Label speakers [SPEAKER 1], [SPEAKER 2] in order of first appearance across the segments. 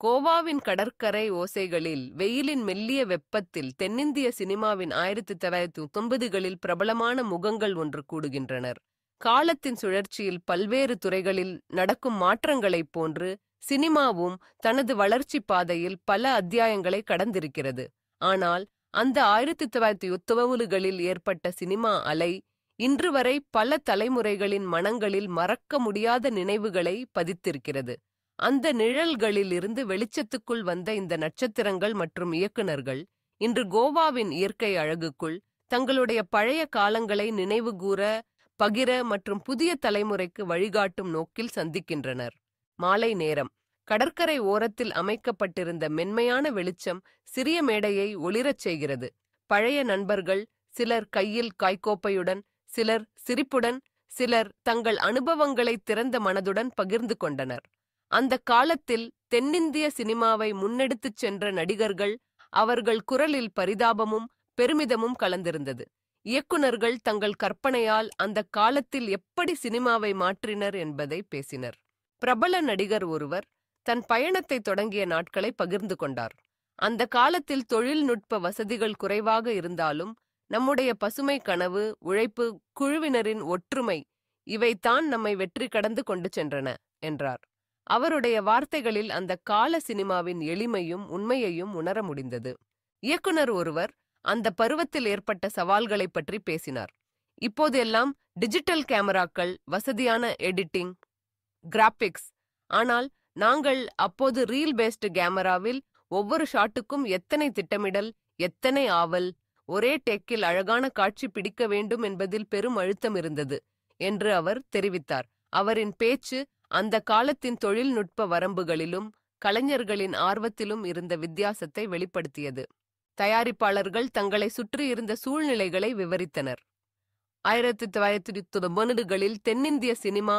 [SPEAKER 1] கோவாவின் கடற்கரை ஓசைகளில் வெயிலின் மெல்லிய வெப்பத்தில் தென்னிந்திய சினிமாவின் 1990களில் பிரபலமான முகங்கள் ஒன்று கூடுகின்றனர். காலத்தின் சுழற்சியில் பல்வேறு துறைகளில் நடக்கும் மாற்றங்களைப் போன்று சினிமாவும் தனது வளர்ச்சி பாதையில் பல அத்தியாயங்களை கடந்திருக்கிறது. ஆனால் அந்த 1990களில் ஏற்பட்ட சினிமா அலை இன்று வரை பல தலைமுறைகளின் மனங்களில் மறக்க முடியாத நினைவுகளை பதித்திருக்கிறது. அந்த நிழல்களிலிருந்து வெளிச்சத்துக்குள் வந்த இந்த நட்சத்திரங்கள் மற்றும் இயக்குனர்கள் இன்று கோவாவின் இயற்கை அழகுக்குள் தங்களுடைய பழைய காலங்களை நினைவுகூர, பகிர மற்றும் புதிய தலைமுறைக்கு வழிகாட்டும் நோக்கில் சந்திக்கின்றனர். மாலை நேரம். கடற்கரை ஓரத்தில் அமைக்கப்பட்டிருந்த மென்மையான வெளிச்சம் சிறிய மேடையை ஒளிரச் செய்கிறது. பழைய நண்பர்கள், சிலர் கையில் காய்கோப்பையுடன், சிலர் சிரிப்புடன், சிலர் தங்கள் அனுபவங்களை திறந்த மனதுடன் பகிர்ந்து கொண்டனர். அந்த காலத்தில் தென்னிந்திய சினிமாவை முன்னெடுத்துச் சென்ற நடிகர்கள், அவர்கள் குரலில் பரிதாபமும் பெருமிதமும் கலந்திருந்தது. இயக்குனர்கள் தங்கள் கற்பனையால் அந்த காலத்தில் எப்படி சினிமாவை மாற்றினர் என்பதை பேசினர். பிரபல நடிகர் ஒருவர் தன் பயணத்தை தொடங்கிய நாட்களை பகிர்ந்து கொண்டார். அந்த காலத்தில் தொழில்நுட்ப வசதிகள் குறைவாக இருந்தாலும் நம்முடைய பசுமை கனவு, உழைப்பு, குழுவினரின் ஒற்றுமை இவைதான் நம்மை வெற்றி கடந்து கொண்டு சென்றன என்றார். அவருடைய வார்த்தைகளில் அந்த கால சினிமாவின் எளிமையும் உண்மையையும் உணர முடிந்தது. இயக்குனர் ஒருவர் அந்த பருவத்தில் ஏற்பட்ட சவால்களை பற்றி பேசினார். இப்போதெல்லாம் டிஜிட்டல் கேமராக்கள், வசதியான எடிட்டிங், கிராபிக்ஸ். ஆனால் நாங்கள் அப்போது ரீல் பேஸ்டு கேமராவில் ஒவ்வொரு ஷாட்டுக்கும் எத்தனை திட்டமிடல், எத்தனை ஆவல், ஒரே டேக்கில் அழகான காட்சி பிடிக்க வேண்டும் என்பதில் பெரும் அழுத்தம் இருந்தது என்று அவர் தெரிவித்தார். அவரின் பேச்சு அந்த காலத்தின் தொழில்நுட்ப வரம்புகளிலும் கலைஞர்களின் ஆர்வத்திலும் இருந்த வித்தியாசத்தை வெளிப்படுத்தியது. தயாரிப்பாளர்கள் தங்களை சுற்றியிருந்த சூழ்நிலைகளை விவரித்தனர். 1990களில் தென்னிந்திய சினிமா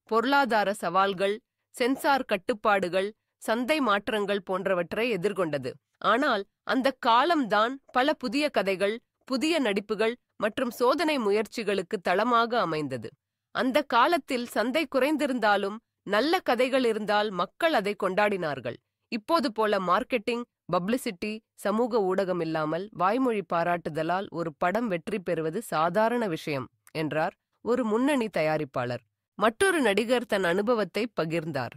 [SPEAKER 1] பொருளாதார சவால்கள், சென்சார் கட்டுப்பாடுகள், சந்தை மாற்றங்கள் போன்றவற்றை எதிர்கொண்டது. ஆனால் அந்த காலம்தான் பல புதிய கதைகள், புதிய நடிப்புகள் மற்றும் சோதனை முயற்சிகளுக்கு தளமாக அமைந்தது. அந்த காலத்தில் சந்தை குறைந்திருந்தாலும் நல்ல கதைகள் இருந்தால் மக்கள் அதை கொண்டாடினார்கள். இப்போது போல மார்க்கெட்டிங், பப்ளிசிட்டி, சமூக ஊடகம் இல்லாமல் வாய்மொழி பாராட்டுதலால் ஒரு படம் வெற்றி பெறுவது சாதாரண விஷயம் என்றார் ஒரு முன்னணி தயாரிப்பாளர். மற்றொரு நடிகர் தன் அனுபவத்தை பகிர்ந்தார்.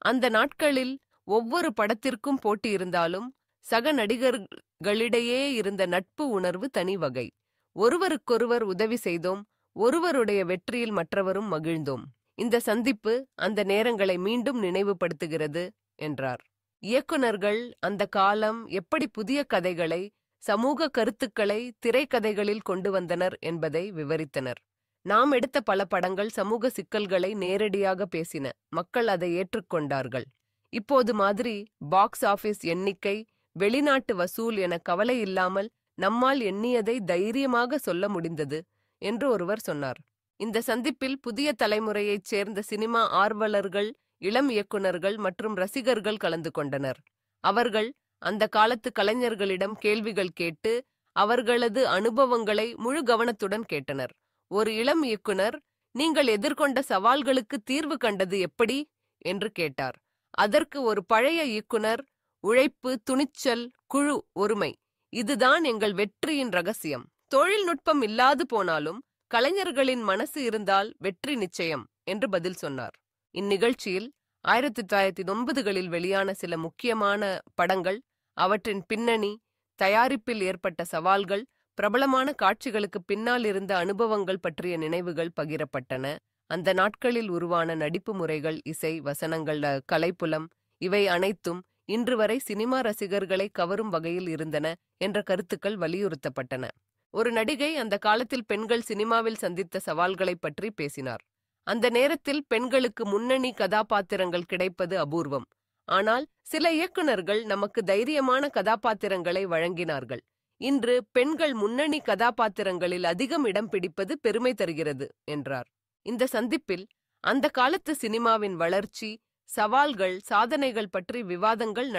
[SPEAKER 1] அந்த நாட்களில் ஒவ்வொரு படத்திற்கும் போட்டி இருந்தாலும் சக நடிகர்களிடையே இருந்த நட்பு உணர்வு தனி வகை. ஒருவருக்கொருவர் உதவி செய்தோம், ஒருவருடைய வெற்றியில் மற்றவரும் மகிழ்ந்தோம். இந்த சந்திப்பு அந்த நேரங்களை மீண்டும் நினைவுபடுத்துகிறது என்றார். இயக்குனர்கள் அந்த காலம் எப்படி புதிய கதைகளை, சமூக கருத்துக்களை திரைக்கதைகளில் கொண்டு வந்தனர் என்பதை விவரித்தனர். நாம் எடுத்த பல படங்கள் சமூக சிக்கல்களை நேரடியாக பேசின. மக்கள் அதை ஏற்றுக்கொண்டார்கள். இப்போது மாதிரி பாக்ஸ் ஆபீஸ் எண்ணிக்கை, வெளிநாட்டு வசூல் என கவலை இல்லாமல் நம்மால் எண்ணியதை தைரியமாக சொல்ல முடிந்தது என்று ஒருவர் சொன்னார். இந்த சந்திப்பில் புதிய தலைமுறையைச் சேர்ந்த சினிமா ஆர்வலர்கள், இளம் இயக்குனர்கள் மற்றும் ரசிகர்கள் கலந்து கொண்டனர். அவர்கள் அந்த காலத்து கலைஞர்களிடம் கேள்விகள் கேட்டு அவர்களது அனுபவங்களை முழு கவனத்துடன் கேட்டனர். ஒரு இளம் இயக்குனர், நீங்கள் எதிர்கொண்ட சவால்களுக்கு தீர்வு கண்டது எப்படி என்று கேட்டார். அதற்கு ஒரு பழைய இயக்குனர், உழைப்பு, துணிச்சல், குழு ஒருமை, இதுதான் எங்கள் வெற்றியின் ரகசியம். தொழில்நுட்பம் இல்லாது போனாலும் கலைஞர்களின் மனசு இருந்தால் வெற்றி நிச்சயம் என்று பதில் சொன்னார். இந்நிகழ்ச்சியில் 1990களில் வெளியான சில முக்கியமான படங்கள், அவற்றின் பின்னணி, தயாரிப்பில் ஏற்பட்ட சவால்கள், பிரபலமான காட்சிகளுக்கு பின்னால் இருந்த அனுபவங்கள் பற்றிய நினைவுகள் பகிரப்பட்டன. அந்த நாட்களில் உருவான நடிப்பு முறைகள், இசை, வசனங்கள், கலைப்புலம் இவை அனைத்தும் இன்று வரை சினிமா ரசிகர்களை கவரும் வகையில் இருந்தன என்ற கருத்துக்கள் வலியுறுத்தப்பட்டன. ஒரு நடிகை அந்த காலத்தில் பெண்கள் சினிமாவில் சந்தித்த சவால்களை பற்றி பேசினார். அந்த நேரத்தில் பெண்களுக்கு முன்னணி கதாபாத்திரங்கள் கிடைப்பது அபூர்வம். ஆனால் சில இயக்குனர்கள் நமக்கு தைரியமான கதாபாத்திரங்களை வழங்கினார்கள். இன்று பெண்கள் முன்னணி கதாபாத்திரங்களில் அதிகம் இடம் பிடிப்பது பெருமை தருகிறது என்றார். இந்த சந்திப்பில் அந்த காலத்து சினிமாவின் வளர்ச்சி, சவால்கள், சாதனைகள் பற்றி விவாதங்கள்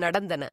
[SPEAKER 1] நடந்தன.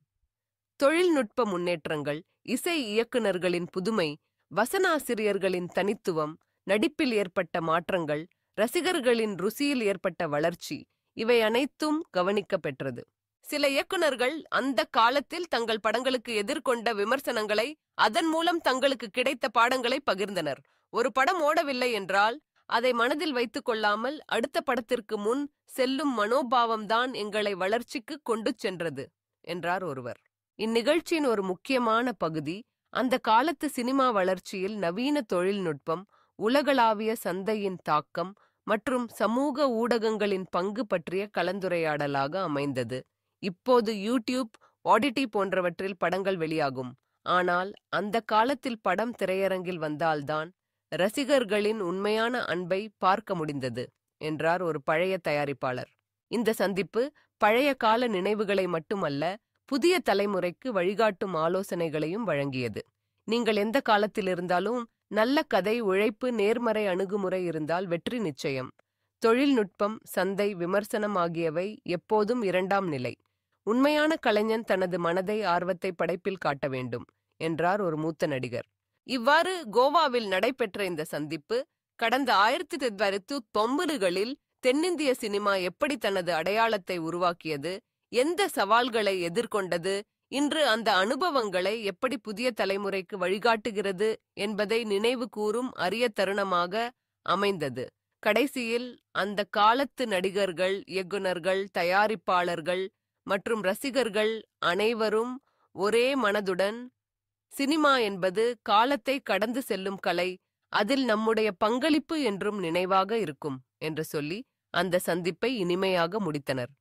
[SPEAKER 1] தொழில்நுட்ப முன்னேற்றங்கள், இசை இயக்குனர்களின் புதுமை, வசனாசிரியர்களின் தனித்துவம், நடிப்பில் ஏற்பட்ட மாற்றங்கள், ரசிகர்களின் ருசியில் ஏற்பட்ட வளர்ச்சி இவை அனைத்தும் கவனிக்க பெற்றது. சில இயக்குனர்கள் அந்த காலத்தில் தங்கள் படங்களுக்கு எதிர்கொண்ட விமர்சனங்களை, அதன் மூலம் தங்களுக்கு கிடைத்த பாடங்களை பகிர்ந்தனர். ஒரு படம் ஓடவில்லை என்றால் அதை மனதில் வைத்துக் கொள்ளாமல் அடுத்த படத்திற்கு முன் செல்லும் மனோபாவம்தான் எங்களை வளர்ச்சிக்கு கொண்டு சென்றது என்றார் ஒருவர். இந்நிகழ்ச்சியின் ஒரு முக்கியமான பகுதி அந்த காலத்து சினிமா வளர்ச்சியில் நவீன தொழில்நுட்பம், உலகளாவிய சந்தையின் தாக்கம் மற்றும் சமூக ஊடகங்களின் பங்கு பற்றிய கலந்துரையாடலாக அமைந்தது. இப்போது யூடியூப், ஆடிடி போன்றவற்றில் படங்கள் வெளியாகும். ஆனால் அந்த காலத்தில் படம் திரையரங்கில் வந்தால்தான் ரசிகர்களின் உண்மையான அன்பை பார்க்க முடிந்தது என்றார் ஒரு பழைய தயாரிப்பாளர். இந்த சந்திப்பு பழைய கால நினைவுகளை மட்டுமல்ல, புதிய தலைமுறைக்கு வழிகாட்டும் ஆலோசனைகளையும் வழங்கியது. நீங்கள் எந்த காலத்தில் இருந்தாலும் நல்ல கதை, உழைப்பு, நேர்மறை அணுகுமுறை இருந்தால் வெற்றி நிச்சயம். தொழில்நுட்பம், சந்தை, விமர்சனம் ஆகியவை எப்போதும் இரண்டாம் நிலை. உண்மையான கலைஞன் தனது மனதை, ஆர்வத்தை படைப்பில் காட்ட வேண்டும் என்றார் ஒரு மூத்த நடிகர். இவ்வாறு கோவாவில் நடைபெற்ற இந்த சந்திப்பு கடந்த 1990களில் தென்னிந்திய சினிமா எப்படி தனது அடையாளத்தை உருவாக்கியது, எந்த சவால்களை எதிர்கொண்டது, இன்று அந்த அனுபவங்களை எப்படி புதிய தலைமுறைக்கு வழிகாட்டுகிறது என்பதை நினைவு கூறும் அரிய தருணமாக அமைந்தது. கடைசியில் அந்த காலத்து நடிகர்கள், இயக்குனர்கள், தயாரிப்பாளர்கள் மற்றும் ரசிகர்கள் அனைவரும் ஒரே மனதுடன், சினிமா என்பது காலத்தை கடந்து செல்லும் கலை, அதில் நம்முடைய பங்களிப்பு என்றும் நினைவாக இருக்கும் என்று சொல்லி அந்த சந்திப்பை இனிமையாக முடித்தனர்.